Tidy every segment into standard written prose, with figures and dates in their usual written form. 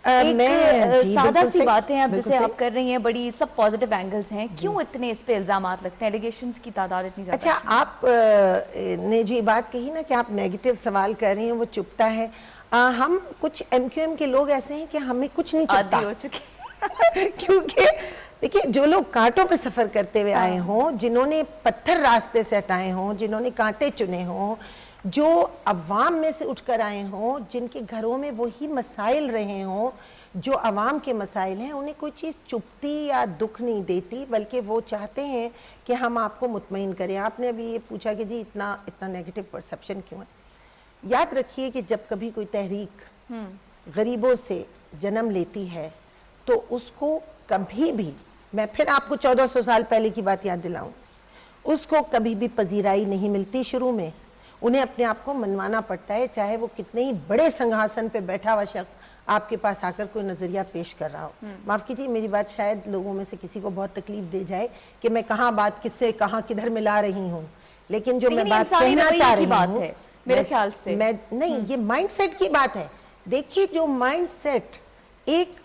سادہ سی باتیں اب جیسے آپ کر رہی ہیں، بڑی سب پازیٹیو اینگلز ہیں، کیوں اتنے اس پہ الزامات لگتے ہیں، ایلیگیشنز کی تعداد اتنی زیادہ؟ اچھا، آپ نے جو یہ بات کہی نا کہ آپ نیگیٹو سوال کر رہی ہیں وہ چپتا ہے. ہم کچھ ایم کیو ایم کے لوگ ایسے ہیں کہ ہمیں کچھ نہیں چپتا. عادی ہو چکے کیونکہ دیکھیے، جو لوگ کانٹوں پہ سفر کرتے ہوئے آئے ہوں، جنہوں نے پتھر راستے سے ہٹائے ہوں، جنہوں نے کانٹے چنے ہوں، جو عوام میں سے اٹھ کر آئے ہوں، جن کے گھروں میں وہی مسائل رہے ہوں جو عوام کے مسائل ہیں، انہیں کوئی چیز چپتی یا دکھ نہیں دیتی، بلکہ وہ چاہتے ہیں کہ ہم آپ کو مطمئن کریں. آپ نے ابھی یہ پوچھا کہ جی اتنا نیگیٹو پرسپشن کیوں ہے. یاد رکھیے کہ جب کبھی کوئی تحریک غریبوں سے جنم لیتی ہے تو اس کو کبھی بھی، میں پھر آپ کو 1400 سال پہلے کی بات یاد دلاؤں، اس کو کبھی بھی پذیرائی نہیں ملتی. شروع میں انہیں اپنے آپ کو منوانا پڑتا ہے، چاہے وہ کتنے ہی بڑے سنگھاسن پہ بیٹھا ہوا شخص آپ کے پاس آ کر کوئی نظریہ پیش کر رہا ہو. معاف کیجیے، میری بات شاید لوگوں میں سے کسی کو بہت تکلیف دے جائے کہ میں کہاں بات کس سے کہاں کدھر ملا رہی ہوں، لیکن جو میں بات کہنا چاہ رہی ہوں میرے خیال سے نہیں، یہ مائنڈ سیٹ کی بات ہے. دیکھیے، جو مائنڈ سیٹ ایک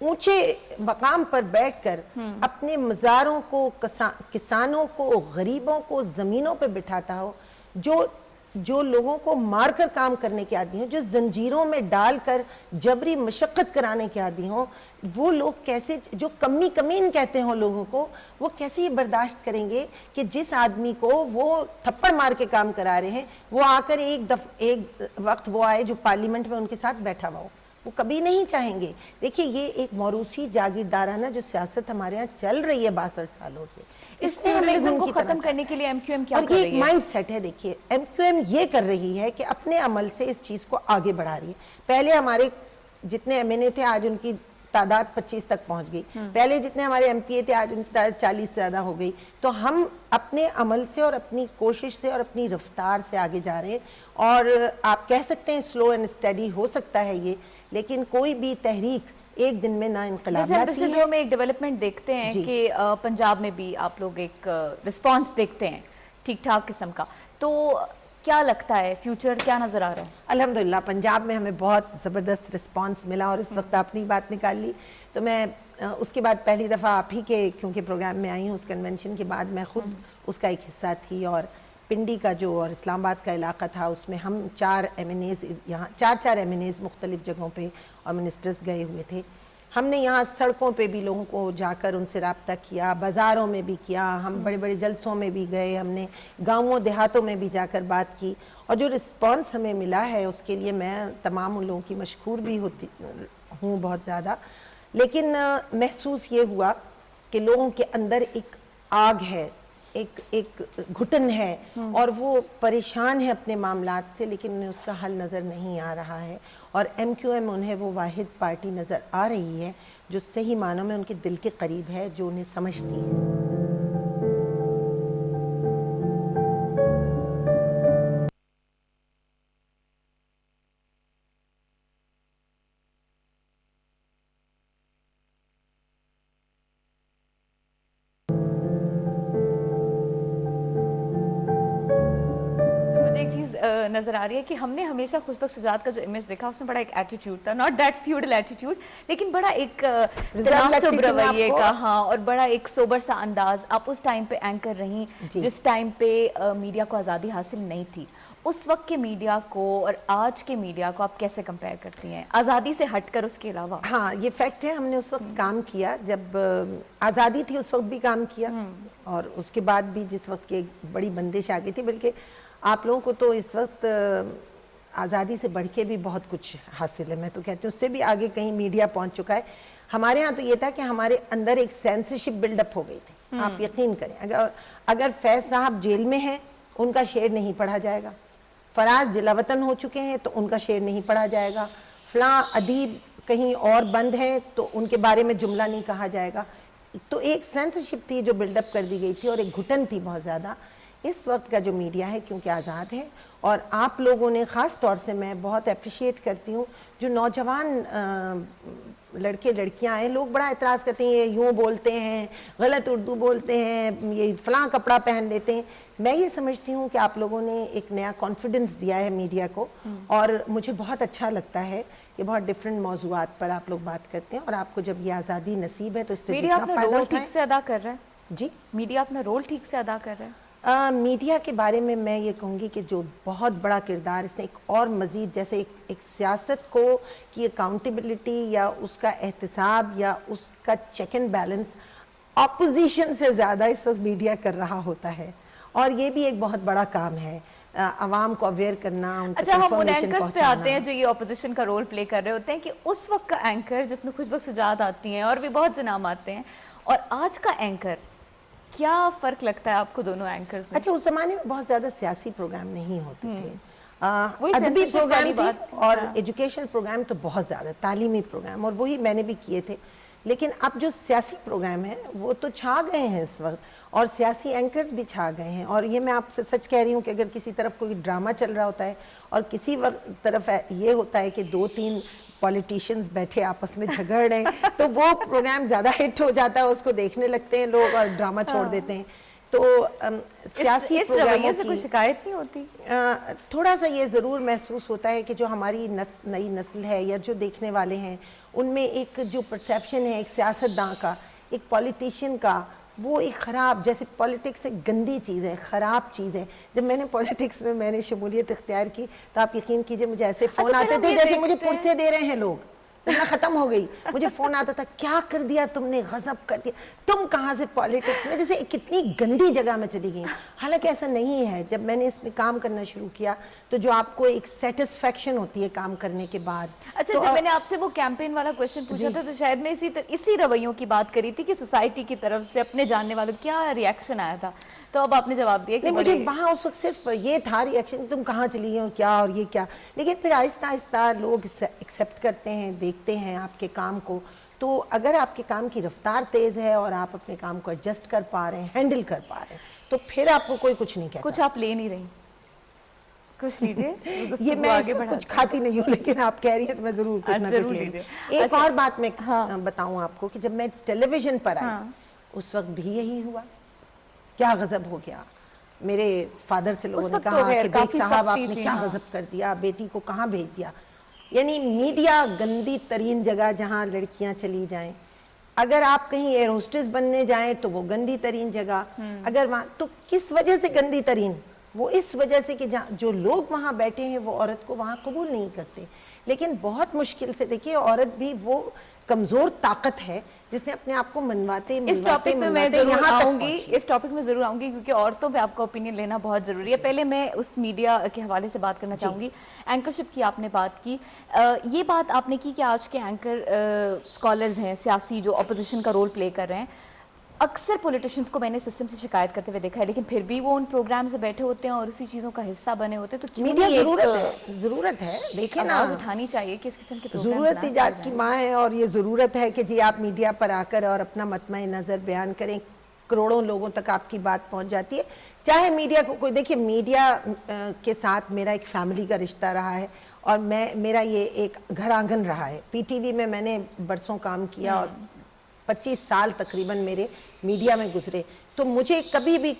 اونچے مقام پر بیٹھ کر اپنے مزاروں کو، کسانوں کو، غریبوں کو زمینوں پہ بٹھاتا ہو، جو لوگوں کو مار کر کام کرنے کے عادی ہوں، جو زنجیروں میں ڈال کر جبری مشقت کرانے کے عادی ہوں، وہ لوگ کیسے، جو کمین کہتے ہیں لوگوں کو، وہ کیسے یہ برداشت کریں گے کہ جس آدمی کو وہ تھپڑ مار کے کام کرا رہے ہیں وہ آ کر ایک وقت وہ آئے جو پارلیمنٹ میں ان کے ساتھ بیٹھا ہوا ہو. وہ کبھی نہیں چاہیں گے. دیکھیے، یہ ایک موروثی جاگیردارانہ جو سیاست ہمارے ہاں چل رہی ہے 62 سالوں سے، اس میں ہمیں کو ختم کرنے کے لیے ایم کیو ایم کیا کر رہی ہے؟ اور یہ ایک مائنڈ سیٹ ہے. دیکھیے، ایم کیو ایم یہ کر رہی ہے کہ اپنے عمل سے اس چیز کو آگے بڑھا رہی ہے. پہلے ہمارے جتنے ایم این اے تھے آج ان کی تعداد 25 تک پہنچ گئی. پہلے جتنے ہمارے ایم پی اے تھے آج ان کی تعداد 40 سے زیادہ ہو گئی. تو ہم اپنے عمل سے اور اپنی کوشش سے اور اپنی رفتار سے آگے جا رہے ہیں. اور آپ کہہ سکتے ہیں سلو اینڈ اسٹڈی ہو سکتا ہے یہ، لیکن کوئی بھی تحریک ایک دن میں نہ انقلاب لاتی ہے. پچھلے دنوں میں ایک ڈیولپمنٹ دیکھتے ہیں کہ پنجاب میں بھی آپ لوگ ایک رسپانس دیکھتے ہیں ٹھیک ٹھاک قسم کا، تو کیا لگتا ہے فیوچر کیا نظر آ رہا ہے؟ الحمدللہ پنجاب میں ہمیں بہت زبردست رسپانس ملا، اور اس وقت آپ نے بات نکال لی تو میں اس کے بعد پہلی دفعہ آپ ہی کے کیونکہ پروگرام میں آئی ہوں، اس کنونشن کے بعد میں خود اس کا ایک حصہ تھی. اور پنڈی کا جو اور اسلام آباد کا علاقہ تھا اس میں ہم 4 ایم این ایز یہاں 4 ایم این ایز مختلف جگہوں پہ اور منسٹرز گئے ہوئے تھے. ہم نے یہاں سڑکوں پہ بھی لوگوں کو جا کر ان سے رابطہ کیا، بازاروں میں بھی کیا، ہم بڑے بڑے جلسوں میں بھی گئے، ہم نے گاؤں دیہاتوں میں بھی جا کر بات کی. اور جو رسپانس ہمیں ملا ہے اس کے لیے میں تمام ان لوگوں کی مشکور بھی ہوں بہت زیادہ. لیکن محسوس یہ ہوا کہ لوگوں کے اندر ایک آگ ہے، ایک گھٹن ہے، اور وہ پریشان ہے اپنے معاملات سے، لیکن انہیں اس کا حل نظر نہیں آ رہا ہے. اور ایم کیو ایم انہیں وہ واحد پارٹی نظر آ رہی ہے جو صحیح معنوں میں ان کے دل کے قریب ہے، جو انہیں سمجھتی ہے. نظر آ رہی ہے کہ ہم نے ہمیشہ خوشبخت شجاعت کا جو امیج دیکھا اس میں بڑا ایک ایٹیٹیوڈ تھا، ناٹ دیٹ فیوڈل ایٹیٹیوڈ، لیکن بڑا ایک تناسب رویے کا، ہاں، اور بڑا ایک سوبر سا انداز. آپ اس ٹائم پہ اینکر رہیں جس ٹائم پہ میڈیا کو آزادی حاصل نہیں تھی. اس وقت کے میڈیا کو اور آج کے میڈیا کو آپ کیسے کمپیئر کرتی ہیں آزادی سے ہٹ کر اس کے علاوہ؟ ہاں، یہ فیکٹ ہے، ہم نے اس وقت کام کیا جب آزادی تھی، اس وقت بھی کام کیا، اور اس کے بعد بھی جس وقت کی بڑی بندش آ گئی تھی. بلکہ آپ لوگوں کو تو اس وقت آزادی سے بڑھ کے بھی بہت کچھ حاصل ہے. میں تو کہتی ہوں اس سے بھی آگے کہیں میڈیا پہنچ چکا ہے. ہمارے ہاں تو یہ تھا کہ ہمارے اندر ایک سینسرشپ بلڈ اپ ہو گئی تھی. آپ یقین کریں، اگر فیض صاحب جیل میں ہیں ان کا شعر نہیں پڑھا جائے گا، فراز جلاوطن ہو چکے ہیں تو ان کا شعر نہیں پڑھا جائے گا، فلاں ادیب کہیں اور بند ہیں تو ان کے بارے میں جملہ نہیں کہا جائے گا. تو ایک سینسرشپ تھی جو بلڈ اپ کر دی گئی تھی، اور ایک گھٹن تھی بہت زیادہ. اس وقت کا جو میڈیا ہے کیونکہ آزاد ہے، اور آپ لوگوں نے خاص طور سے میں بہت اپریشیٹ کرتی ہوں جو نوجوان لڑکے لڑکیاں ہیں. لوگ بڑا اعتراض کرتے ہیں یہ یوں بولتے ہیں، غلط اردو بولتے ہیں، یہ فلاں کپڑا پہن لیتے ہیں. میں یہ سمجھتی ہوں کہ آپ لوگوں نے ایک نیا کانفیڈنس دیا ہے میڈیا کو، اور مجھے بہت اچھا لگتا ہے کہ بہت ڈفرینٹ موضوعات پر آپ لوگ بات کرتے ہیں, اور آپ کو جب یہ آزادی نصیب ہے تو اس سے میڈیا جتنا اپنا فائدہ رول اٹھائیں. ٹھیک سے ادا کر رہا ہے؟ جی, میڈیا اپنا رول ٹھیک سے ادا کر رہا ہے؟ میڈیا کے بارے میں میں یہ کہوں گی کہ جو بہت بڑا کردار اس نے ایک اور مزید, جیسے ایک سیاست کو کی اکاؤنٹیبلٹی یا اس کا احتساب یا اس کا چیک اینڈ بیلنس اپوزیشن سے زیادہ اس وقت میڈیا کر رہا ہوتا ہے, اور یہ بھی ایک بہت بڑا کام ہے, عوام کو اویئر کرنا, ان اچھا ہم ان اینکرز پہ آتے ہیں جو یہ اپوزیشن کا رول پلے کر رہے ہوتے ہیں, کہ اس وقت کا اینکر جس میں خوشبخت سجاد آتی ہیں اور بھی بہت سے نام آتے ہیں, اور آج کا اینکر, کیا فرق لگتا ہے آپ کو دونوں اینکرز میں؟ اچھا, اس زمانے میں بہت زیادہ سیاسی پروگرام نہیں ہوتے تھے, ادبی پروگرام تھے اور ایجوکیشن پروگرام تو بہت زیادہ, تعلیمی پروگرام, اور وہی میں نے بھی کیے تھے. لیکن اب جو سیاسی پروگرام ہیں وہ تو چھا گئے ہیں اس وقت, اور سیاسی اینکرز بھی چھا گئے ہیں. اور یہ میں آپ سے سچ کہہ رہی ہوں کہ اگر کسی طرف کوئی ڈرامہ چل رہا ہوتا ہے اور کسی وقت طرف یہ ہوتا ہے کہ 2-3 پولیٹیشینز بیٹھے آپس میں جھگڑ رہے ہیں, تو وہ پروگرام زیادہ ہٹ ہو جاتا ہے, اس کو دیکھنے لگتے ہیں لوگ اور ڈرامہ چھوڑ دیتے ہیں. تو سیاسی پروگراموں کی کوئی شکایت نہیں ہوتی؟ تھوڑا سا یہ ضرور محسوس ہوتا ہے کہ جو ہماری نئی نسل ہے یا جو دیکھنے والے ہیں, ان میں ایک جو پرسیپشن ہے ایک سیاستداں کا, ایک پولیٹیشین کا, وہ ایک خراب, جیسے پولیٹکس ایک گندی چیز ہے, خراب چیز ہے. جب میں نے پولیٹکس میں نے شمولیت اختیار کی تو آپ یقین کیجئے مجھے ایسے فون آتے تھے جیسے مجھے پرسے دے رہے ہیں لوگ, اتنا ختم ہو گئی. مجھے فون آتا تھا, کیا کر دیا تم نے, غضب کر دیا, تم کہاں سے پولیٹکس میں, جیسے کتنی گندی جگہ میں چلی گئی. حالانکہ ایسا نہیں ہے. جب میں نے اس میں کام کرنا شروع کیا تو جو آپ کو ایک سیٹسفیکشن ہوتی ہے کام کرنے کے بعد. اچھا, جب میں نے آپ سے وہ کیمپین والا کویشچن پوچھا تھا تو شاید میں اسی رویوں کی بات کری تھی کہ سوسائٹی کی طرف سے اپنے جاننے والوں کیا ریاکشن آیا تھا, تو اب آپ نے جواب دیا کہ مجھے وہاں اس وقت صرف یہ تھا ریاکشن, تم کہاں چلی گئی اور کیا اور یہ کیا. لیکن پھر آہستہ آہستہ لوگ ایکسیپٹ کرتے ہیں, دیکھتے ہیں آپ کے کام کو. تو اگر آپ کے کام کی رفتار تیز ہے اور آپ اپنے کام کو ایڈجسٹ کر پا رہے ہیں, ہینڈل کر پا رہے ہیں, تو پھر آپ کو کوئی کچھ نہیں کہتا. کچھ آپ لے نہیں رہی, کچھ لیجئے. یہ میں کچھ کھاتی نہیں ہوں, لیکن آپ کہہ رہی ہیں تو میں ضرور کچھ نہ کچھ لے. ایک اور بات میں بتاؤں آپ کو کہ جب میں ٹیلی ویژن پر آئی اس وقت بھی یہی ہوا. کیا غضب ہو گیا. میرے فادر سے لوگوں نے کہا کہ دیکھ صاحب آپ نے کیا غضب کر دیا, بیٹی کو کہاں بھیج دیا. یعنی میڈیا گندی ترین جگہ جہاں لڑکیاں چلی جائیں. اگر آپ کہیں ایئر ہوسٹس بننے جائیں تو وہ گندی ترین جگہ. اگر وہاں, تو کس وجہ سے گندی ترین, وہ اس وجہ سے کہ جو لوگ وہاں بیٹھے ہیں وہ عورت کو وہاں قبول نہیں کرتے. لیکن بہت مشکل سے, دیکھیے عورت بھی وہ کمزور طاقت ہے جس نے اپنے آپ کو منواتے اس ٹاپک میں میں ضرور آؤں گی, اس ٹاپک میں ضرور آؤں گی کیونکہ عورتوں پہ آپ کا اوپینین لینا بہت ضروری ہے. پہلے میں اس میڈیا کے حوالے سے بات کرنا چاہوں گی. اینکرشپ کی آپ نے بات کی, یہ بات آپ نے کی کہ آج کے اینکر اسکالرز ہیں سیاسی جو اپوزیشن کا رول پلے کر رہے ہیں, اکثر پولیٹیشنز کو میں نے سسٹم سے شکایت کرتے ہوئے دیکھا ہے, لیکن پھر بھی وہ ان پروگرام سے بیٹھے ہوتے ہیں اور اسی چیزوں کا حصہ بنے ہوتے ہیں. تو میڈیا ضرورت ہے, دیکھیں نا, آواز اٹھانی چاہیے کہ اس قسم کے ضرورت ایجاد کی ماں ہے, اور یہ ضرورت ہے کہ جی آپ میڈیا پر آ کر اور اپنا مطمع نظر بیان کریں. کروڑوں لوگوں تک آپ کی بات پہنچ جاتی ہے. چاہے میڈیا کو کوئی, دیکھیے میڈیا کے ساتھ میرا ایک فیملی کا رشتہ رہا ہے, اور میرا یہ ایک گھر آنگن رہا ہے. پی ٹی وی میں نے برسوں کام کیا اور 25 سال تقریباً میرے میڈیا میں گزرے. تو مجھے کبھی بھی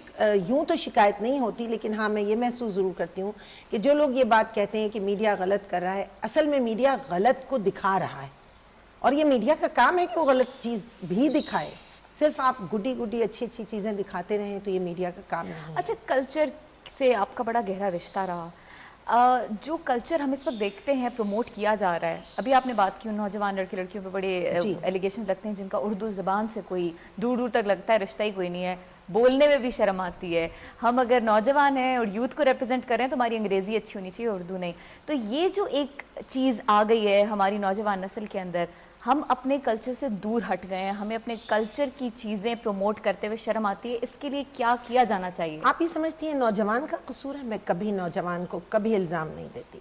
یوں تو شکایت نہیں ہوتی, لیکن ہاں میں یہ محسوس ضرور کرتی ہوں کہ جو لوگ یہ بات کہتے ہیں کہ میڈیا غلط کر رہا ہے, اصل میں میڈیا غلط کو دکھا رہا ہے, اور یہ میڈیا کا کام ہے کہ وہ غلط چیز بھی دکھائے. صرف آپ گڈی اچھی چیزیں دکھاتے رہیں تو یہ میڈیا کا کام نہیں ہے. اچھا, کلچر سے آپ کا بڑا گہرا رشتہ رہا. جو کلچر ہم اس وقت دیکھتے ہیں پروموٹ کیا جا رہا ہے, ابھی آپ نے بات کی نوجوان لڑکیوں پہ بڑے ایلیگیشن لگتے ہیں جن کا اردو زبان سے کوئی دور تک لگتا ہے رشتہ ہی کوئی نہیں ہے, بولنے میں بھی شرم آتی ہے. ہم اگر نوجوان ہیں اور یوتھ کو ریپرزینٹ کر رہے ہیں تو ہماری انگریزی اچھی ہونی چاہیے, اردو نہیں. تو یہ جو ایک چیز آ گئی ہے ہماری نوجوان نسل کے اندر, ہم اپنے کلچر سے دور ہٹ گئے ہیں, ہمیں اپنے کلچر کی چیزیں پروموٹ کرتے ہوئے شرم آتی ہے. اس کے لیے کیا کیا جانا چاہیے؟ آپ یہ سمجھتی ہیں نوجوان کا قصور ہے؟ میں کبھی نوجوان کو کبھی الزام نہیں دیتی.